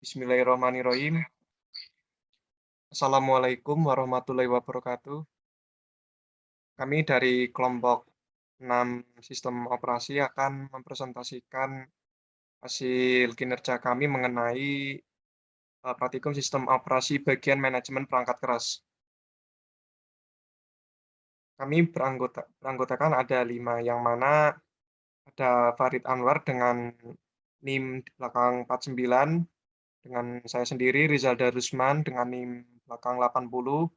Bismillahirrahmanirrahim. Assalamualaikum warahmatullahi wabarakatuh. Kami dari kelompok 6 sistem operasi akan mempresentasikan hasil kinerja kami mengenai praktikum sistem operasi bagian manajemen perangkat keras. Kami beranggotakan ada 5, yang mana ada Farid Anwar dengan NIM belakang 49, dengan saya sendiri Rizal Darusman dengan NIM belakang 80,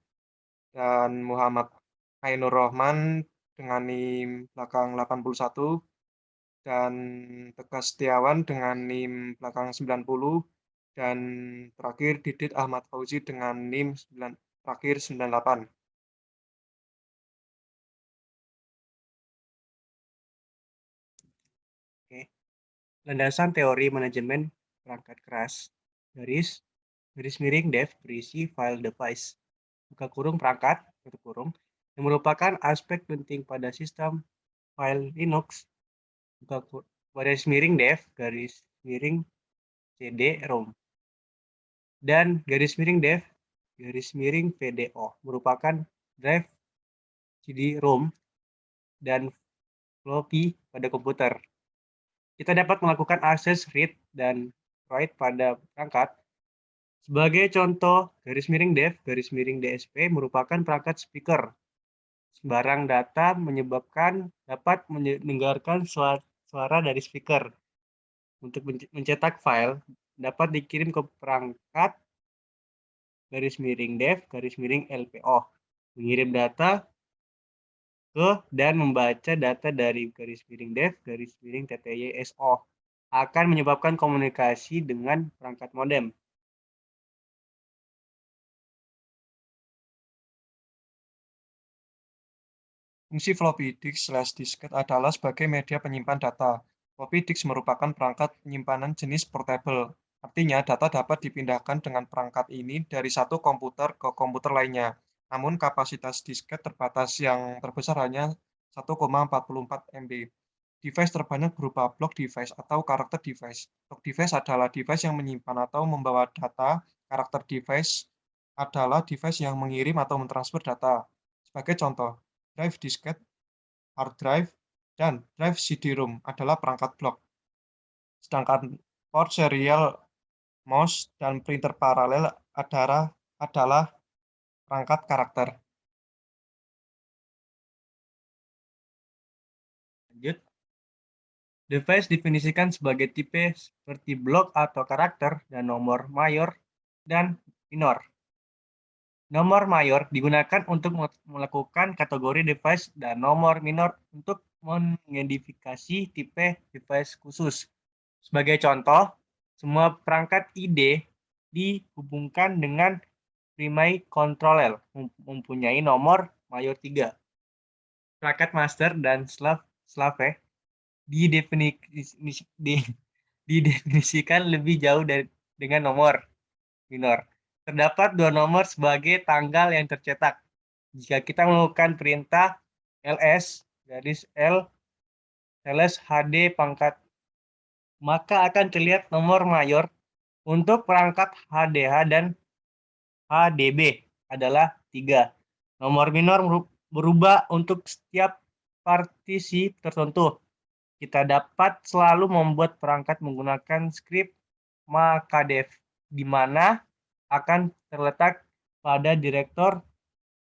dan Muhammad Ainur Rohman dengan NIM belakang 81, dan Tegas Setiawan dengan NIM belakang 90, dan terakhir Didit Ahmad Fauzi dengan NIM terakhir 98. Oke. Landasan teori manajemen perangkat keras, garis miring dev berisi file device, buka kurung perangkat, tutup kurung, yang merupakan aspek penting pada sistem file Linux, garis miring dev, garis miring CD-ROM, dan garis miring dev, garis miring VDO, merupakan drive CD-ROM dan floppy pada komputer. Kita dapat melakukan akses read dan write pada perangkat. Sebagai contoh, garis miring dev, garis miring DSP merupakan perangkat speaker. Sembarang data dapat mendengarkan suara dari speaker. Untuk mencetak file, dapat dikirim ke perangkat garis miring dev, garis miring LPO. Mengirim data ke dan membaca data dari garis miring dev, garis miring TTY-SO akan menyebabkan komunikasi dengan perangkat modem. Fungsi floppy disk/disket adalah sebagai media penyimpan data. Floppy disk merupakan perangkat penyimpanan jenis portable. Artinya, data dapat dipindahkan dengan perangkat ini dari satu komputer ke komputer lainnya. Namun, kapasitas disket terbatas, yang terbesar hanya 1,44 MB. Device terbanyak berupa block device atau karakter device. Block device adalah device yang menyimpan atau membawa data. Karakter device adalah device yang mengirim atau mentransfer data. Sebagai contoh, drive disket, hard drive, dan drive CD-ROM adalah perangkat blok. Sedangkan port serial, mouse, dan printer paralel adalah perangkat karakter. Lanjut. Device definisikan sebagai tipe seperti blok atau karakter dan nomor mayor dan minor. Nomor mayor digunakan untuk melakukan kategori device dan nomor minor untuk mengidentifikasi tipe device khusus. Sebagai contoh, semua perangkat ID dihubungkan dengan primary controller mempunyai nomor mayor 3. Perangkat master dan slave didefinisikan lebih jauh dengan nomor minor. Terdapat 2 nomor sebagai tanggal yang tercetak. Jika kita melakukan perintah ls hd pangkat, maka akan terlihat nomor mayor untuk perangkat HDH dan HDB adalah 3. Nomor minor berubah untuk setiap partisi tertentu. Kita dapat selalu membuat perangkat menggunakan skrip makadev, di mana akan terletak pada direktor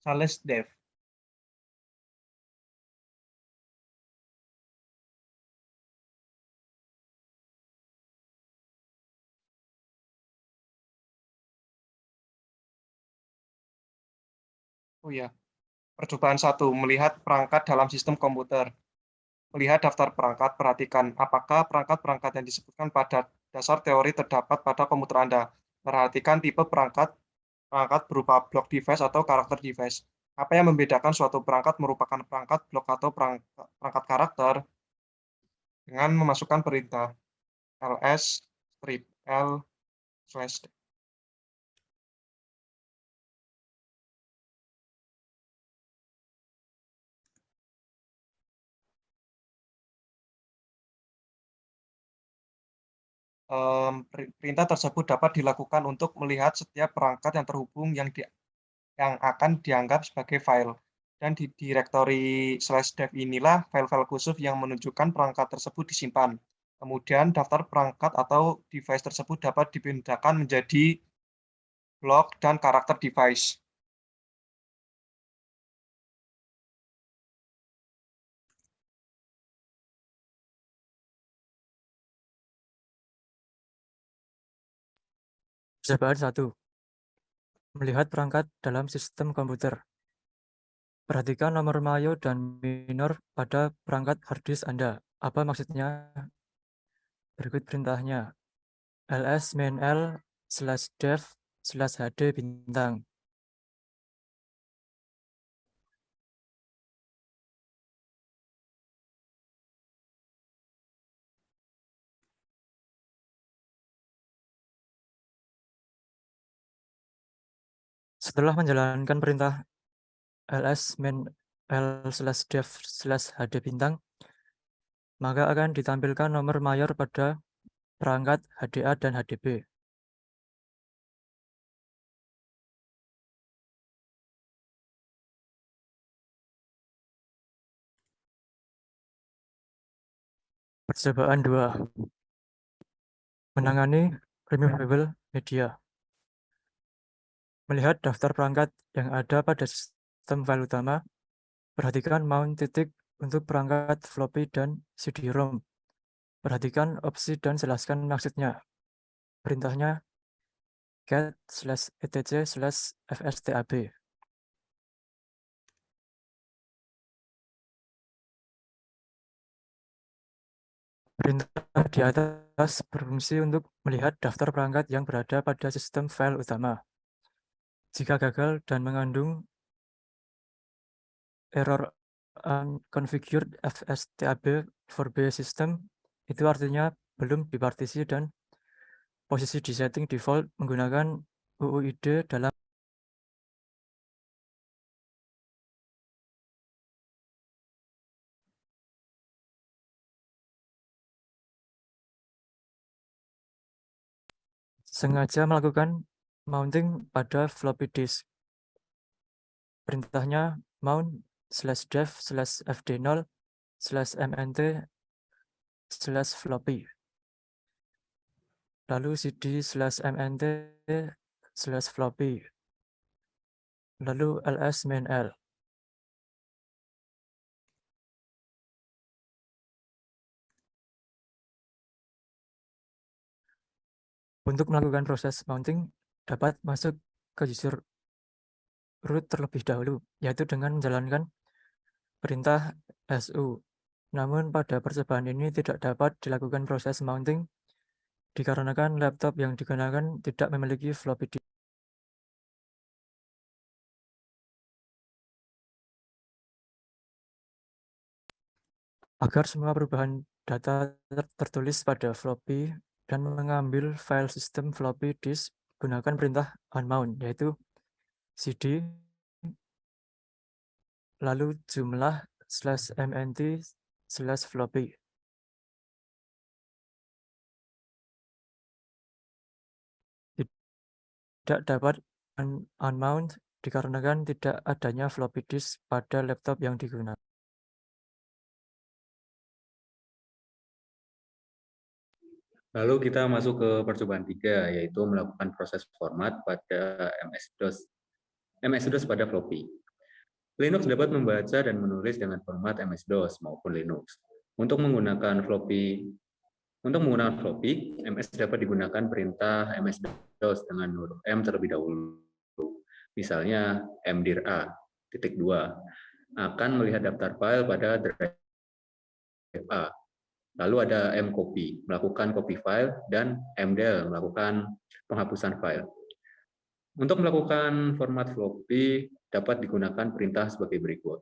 salesdev. Oh ya, percobaan 1, melihat perangkat dalam sistem komputer. Melihat daftar perangkat, perhatikan apakah perangkat-perangkat yang disebutkan pada dasar teori terdapat pada komputer Anda. Perhatikan tipe perangkat berupa block device atau karakter device. Apa yang membedakan suatu perangkat merupakan perangkat blok atau perangkat karakter dengan memasukkan perintah ls strip l slash Perintah tersebut dapat dilakukan untuk melihat setiap perangkat yang terhubung yang akan dianggap sebagai file. Dan di direktori/dev inilah file-file khusus yang menunjukkan perangkat tersebut disimpan. Kemudian daftar perangkat atau device tersebut dapat dipindahkan menjadi blok dan karakter device. Percobaan 1. Melihat perangkat dalam sistem komputer. Perhatikan nomor Mayo dan minor pada perangkat harddisk Anda. Apa maksudnya? Berikut perintahnya. ls-main/dev/hd bintang. Setelah menjalankan perintah ls-main/l/dev/hd bintang, maka akan ditampilkan nomor mayor pada perangkat HDA dan HDB. Percobaan 2. Menangani removable media. Melihat daftar perangkat yang ada pada sistem file utama, perhatikan mount titik untuk perangkat floppy dan CD-ROM. Perhatikan opsi dan jelaskan maksudnya. Perintahnya cat/etc/fstab. Perintah di atas berfungsi untuk melihat daftar perangkat yang berada pada sistem file utama. Jika gagal dan mengandung error unconfigured fstab for B system, itu artinya belum dipartisi dan posisi di setting default menggunakan UUID dalam sengaja melakukan mounting pada floppy disk. Perintahnya mount/dev/fd0/mnt/floppy. Lalu cd/mnt/floppy. Lalu ls-main-l. Untuk melakukan proses mounting, dapat masuk ke user root terlebih dahulu, yaitu dengan menjalankan perintah su. Namun pada percobaan ini tidak dapat dilakukan proses mounting dikarenakan laptop yang digunakan tidak memiliki floppy disk. Agar semua perubahan data tertulis pada floppy dan mengambil file sistem floppy disk, gunakan perintah unmount, yaitu cd lalu jumlah/mnt/floppy. Tidak dapat unmount dikarenakan tidak adanya floppy disk pada laptop yang digunakan. Lalu kita masuk ke percobaan 3, yaitu melakukan proses format pada MS-DOS pada floppy. Linux dapat membaca dan menulis dengan format MS-DOS maupun Linux. Untuk menggunakan floppy, MS dapat digunakan perintah MS-DOS dengan huruf M terlebih dahulu. Misalnya mdir A.2 akan melihat daftar file pada drive A. Lalu ada mcopy, melakukan copy file, dan mdel, melakukan penghapusan file. Untuk melakukan format floppy, dapat digunakan perintah sebagai berikut,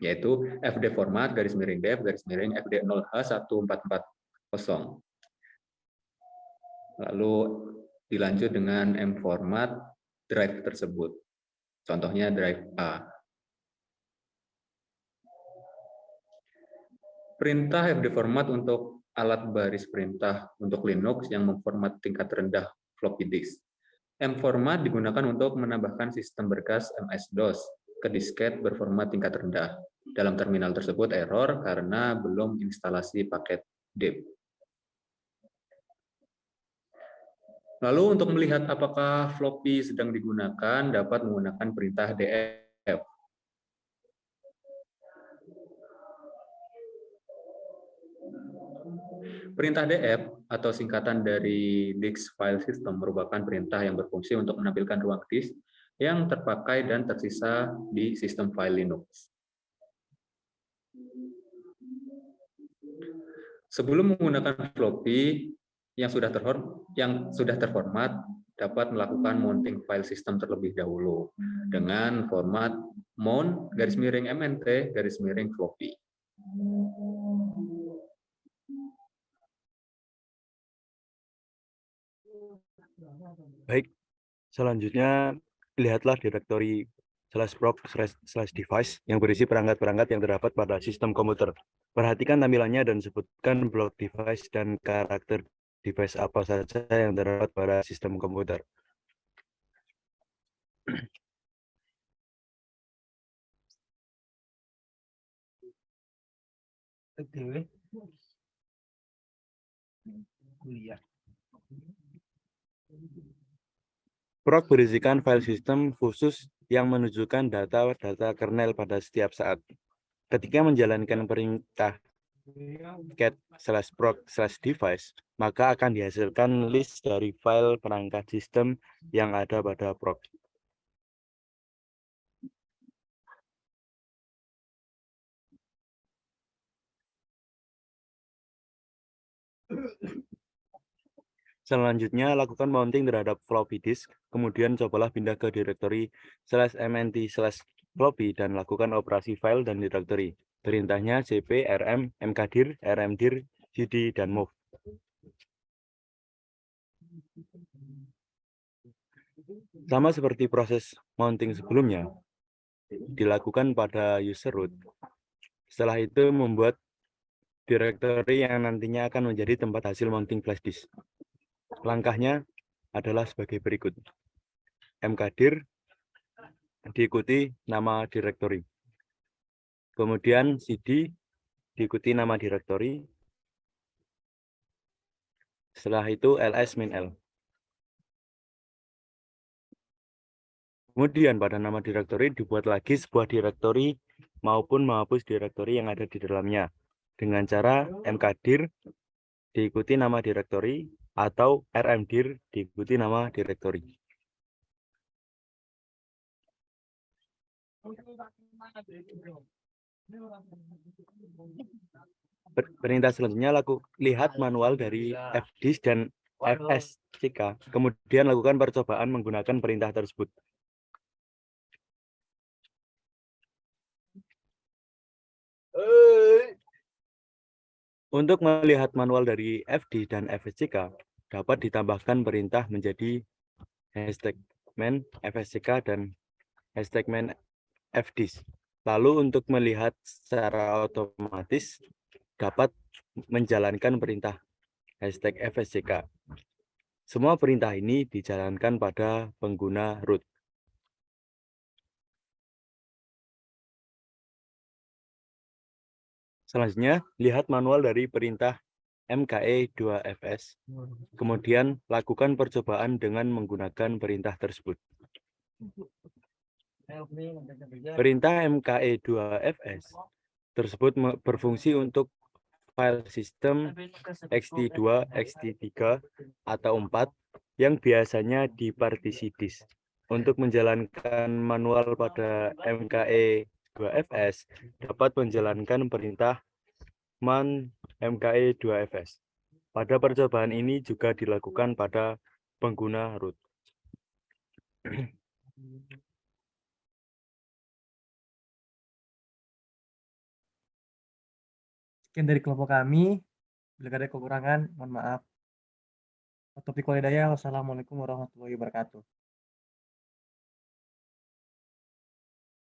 yaitu fdformat _dev fd0h1440. Lalu dilanjut dengan mformat drive tersebut. Contohnya drive A. Perintah fdformat untuk alat baris perintah untuk Linux yang memformat tingkat rendah floppy disk. M-format digunakan untuk menambahkan sistem berkas MS-DOS ke disket berformat tingkat rendah. Dalam terminal tersebut error karena belum instalasi paket DIP. Lalu untuk melihat apakah floppy sedang digunakan, dapat menggunakan perintah df. Perintah df atau singkatan dari disk file system merupakan perintah yang berfungsi untuk menampilkan ruang disk yang terpakai dan tersisa di sistem file Linux. Sebelum menggunakan floppy yang sudah terformat, dapat melakukan mounting file system terlebih dahulu dengan format mount_mnt_floppy. Baik, selanjutnya lihatlah direktori /proc/device yang berisi perangkat-perangkat yang terdapat pada sistem komputer. Perhatikan tampilannya dan sebutkan blok device dan karakter device apa saja yang terdapat pada sistem komputer. Proc berisikan file sistem khusus yang menunjukkan data-data kernel pada setiap saat. Ketika menjalankan perintah cat/proc/device, maka akan dihasilkan list dari file perangkat sistem yang ada pada proc. Selanjutnya, lakukan mounting terhadap floppy disk, kemudian cobalah pindah ke direktori /mnt/floppy dan lakukan operasi file dan direktori. Perintahnya cp, rm, mkdir, rmdir, cd, dan move. Sama seperti proses mounting sebelumnya, dilakukan pada user root. Setelah itu membuat direktori yang nantinya akan menjadi tempat hasil mounting flash disk. Langkahnya adalah sebagai berikut. Mkdir diikuti nama direktori. Kemudian cd diikuti nama direktori. Setelah itu ls-l. Kemudian pada nama direktori dibuat lagi sebuah direktori maupun menghapus direktori yang ada di dalamnya dengan cara mkdir diikuti nama direktori atau rmdir diikuti nama direktori. Perintah selanjutnya lihat manual dari fdisk dan fsck, kemudian lakukan percobaan menggunakan perintah tersebut. Untuk melihat manual dari fd dan fsck, dapat ditambahkan perintah menjadi #man fsck dan #man fdisk. Lalu untuk melihat secara otomatis, dapat menjalankan perintah #fsck. Semua perintah ini dijalankan pada pengguna root. Selanjutnya, lihat manual dari perintah mke2fs. Kemudian, lakukan percobaan dengan menggunakan perintah tersebut. Perintah mke2fs tersebut berfungsi untuk file sistem ext2, ext3, atau 4 yang biasanya di partisi disk. Untuk menjalankan manual pada mke2fs, dapat menjalankan perintah man mke2fs. Pada percobaan ini juga dilakukan pada pengguna root. Sekian dari kelompok kami. Bila ada kekurangan, mohon maaf. Taufiq wal hidayah. Wassalamualaikum warahmatullahi wabarakatuh.